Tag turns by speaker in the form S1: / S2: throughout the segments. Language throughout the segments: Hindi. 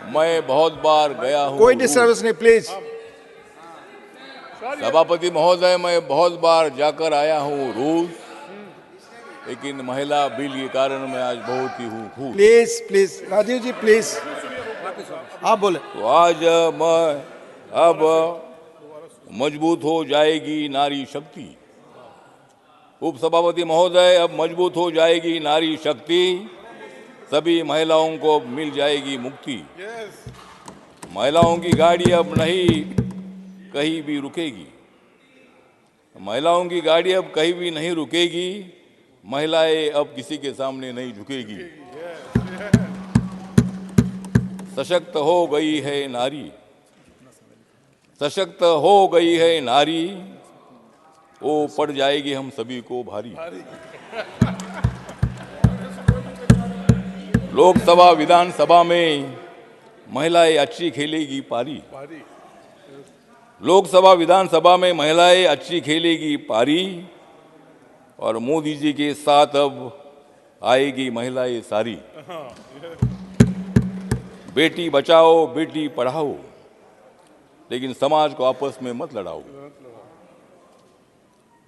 S1: मैं बहुत बार गया हूँ।
S2: कोई डिस्टर्बेंस नहीं, प्लीज।
S1: सभापति महोदय, मैं बहुत बार जाकर आया हूँ रूस, लेकिन महिला बिल के कारण मैं आज बहुत ही हूँ खुश।
S2: Please please Rajiv ji please, आप बोले।
S1: तो आज मैं अब मजबूत हो जाएगी नारी शक्ति। उप सभापति महोदय, अब मजबूत हो जाएगी नारी शक्ति, सभी महिलाओं को अब मिल जाएगी मुक्ति। महिलाओं की गाड़ी अब नहीं कहीं भी रुकेगी। महिलाओं की गाड़ी अब कहीं भी नहीं रुकेगी। महिलाएं अब किसी के सामने नहीं झुकेगी। सशक्त हो गई है नारी, सशक्त हो गई है नारी, वो पड़ जाएगी हम सभी को भारी। लोकसभा विधानसभा में महिलाएं अच्छी खेलेगी पारी। लोकसभा विधानसभा में महिलाएं अच्छी खेलेगी पारी, और मोदी जी के साथ अब आएगी महिलाएं सारी। बेटी बचाओ बेटी पढ़ाओ, लेकिन समाज को आपस में मत लड़ाओ।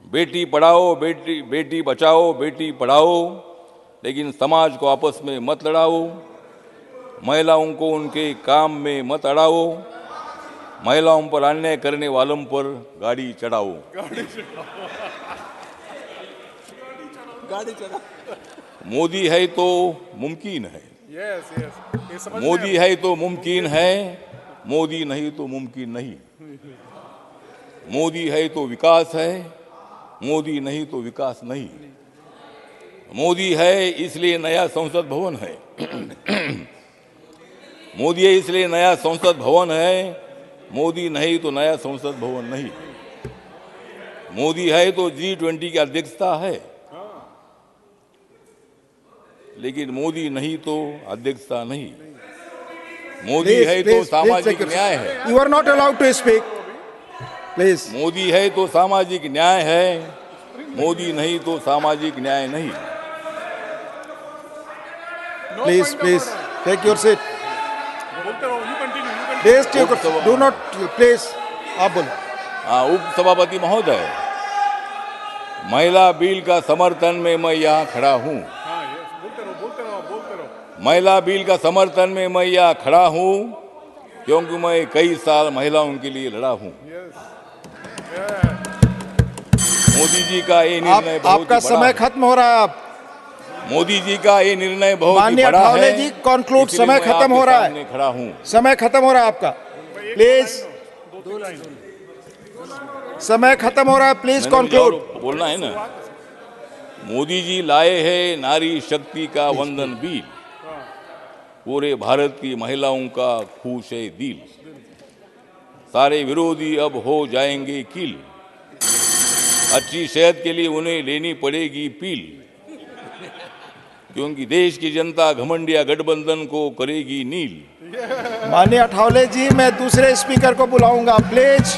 S1: बेटी पढ़ाओ बेटी बचाओ बेटी पढ़ाओ, लेकिन समाज को आपस में मत लड़ाओ। महिलाओं को उनके काम में मत अड़ाओ। महिलाओं पर अन्याय करने वालों पर गाड़ी चढ़ाओ। मोदी है तो मुमकिन है। मोदी है तो मुमकिन है, मोदी नहीं तो मुमकिन नहीं। मोदी है तो विकास है, मोदी नहीं तो विकास नहीं। मोदी है इसलिए नया संसद भवन है। मोदी है इसलिए नया संसद भवन है, मोदी नहीं तो नया संसद भवन नहीं। मोदी है तो G20 की अध्यक्षता है, लेकिन मोदी नहीं तो अध्यक्षता नहीं। मोदी है तो सामाजिक न्याय है।
S2: You are not allowed to speak, please.
S1: Modi है तो सामाजिक न्याय है, मोदी नहीं तो सामाजिक न्याय नहीं।
S2: Please please take your seat. Please do not, please आप बोलो।
S1: उप सभापति महोदय, महिला बिल का समर्थन में मैं यहाँ खड़ा हूँ। महिला बिल का समर्थन में मैं यहाँ खड़ा हूँ, क्योंकि मैं कई साल महिलाओं के लिए लड़ा हूँ। मोदी जी का ये निर्णय बहुत
S2: आपका समय खत्म हो रहा है। आप
S1: मोदी जी का ये निर्णय बहुत ही
S2: माननीय
S1: बड़ा
S2: ठावले
S1: है।
S2: जी, कंक्लूड।
S1: इसलिए
S2: समय
S1: मैं
S2: खत्म
S1: आपके
S2: हो रहा
S1: सामने
S2: है।
S1: खड़ा हूँ।
S2: समय खत्म हो रहा है आपका, प्लीज। समय खत्म हो रहा है, प्लीज कंक्लूड।
S1: बोलना है ना। मोदी जी लाए हैं नारी शक्ति का वंदन बिल, पूरे भारत की महिलाओं का खुश है दिल। सारे विरोधी अब हो जाएंगे किल, अच्छी सेहत के लिए उन्हें लेनी पड़ेगी पील, क्योंकि देश की जनता घमंडिया गठबंधन को करेगी नील।
S2: माननीय अठावले जी, मैं दूसरे स्पीकर को बुलाऊंगा, प्लीज।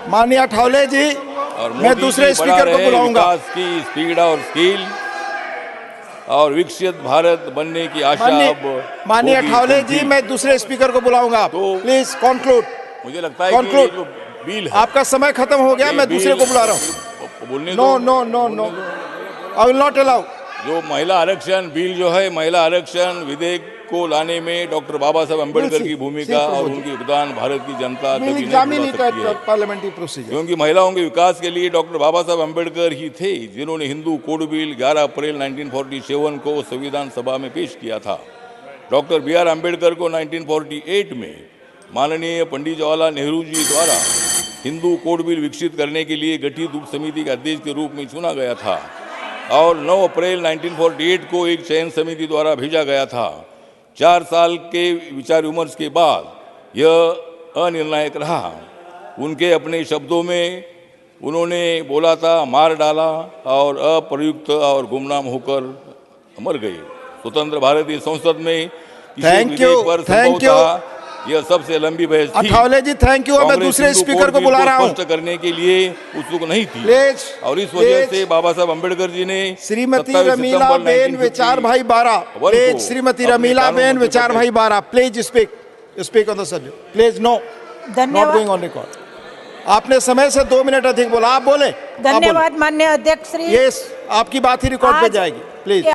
S2: माननीय अठावले जी,
S1: और
S2: मैं दूसरे स्पीकर को बुलाऊंगा।
S1: विकास की स्पीड और स्किल और विकसित भारत बनने की आशा अब
S2: माननीय
S1: होगी
S2: अठावले
S1: तुमकी।
S2: जी, मैं दूसरे स्पीकर को बुलाऊंगा, प्लीज कंक्लूड।
S1: मुझे लगता है कि ये जो बिल है,
S2: आपका समय खत्म हो गया, मैं दूसरे को बुला रहा हूँ।
S1: बोलने
S2: no no no no, I will not allow.
S1: जो महिला आरक्षण बिल जो है, महिला आरक्षण विधेयक को लाने में डॉक्टर बाबा साहब अम्बेडकर की भूमिका और उनकी योगदान भारत की जनता कभी नहीं भुला सकती है।
S2: पार्लियामेंट्री प्रोसीजर,
S1: क्योंकि महिलाओं के विकास के लिए डॉक्टर बाबा साहब अम्बेडकर ही थे जिन्होंने हिंदू कोड बिल 11 अप्रैल 1947 को संविधान सभा में पेश किया था। डॉक्टर BR अम्बेडकर को 1948 में माननीय पंडित जवाहरलाल नेहरू जी द्वारा हिंदू कोड बिल विकसित करने के लिए गठित उप समिति के अध्यक्ष के रूप में चुना गया था, और 9 अप्रैल 1948 को एक चयन समिति द्वारा भेजा गया था। 4 साल के विचार विमर्श के बाद यह अनिर्णायक रहा। उनके अपने शब्दों में उन्होंने बोला था, मार डाला और अप्रयुक्त और गुमनाम होकर मर गए। स्वतंत्र भारतीय संसद में
S2: थैंक यू।
S1: यह सबसे लंबी बहस थी।
S2: अठावले जी, थैंक यू। मैं दूसरे स्पीकर को बुला रहा हूँ।
S1: स्पष्ट करने के लिए उत्सुक नहीं थी,
S2: प्लीज।
S1: और इस वजह से बाबा साहब अम्बेडकर जी ने
S2: श्रीमती रमीला बेन विचार भाई 12, प्लीज। श्रीमती रमीला बेन विचार भाई 12, please speak. Speak on the subject please. No, not
S3: धन्यवाद।
S2: Going on record. आपने समय से 2 मिनट अधिक बोला, आप बोले।
S3: धन्यवाद माननीय अध्यक्ष श्री।
S2: यस, आपकी बात ही रिकॉर्ड पे
S3: आज-
S2: जाएगी, प्लीज।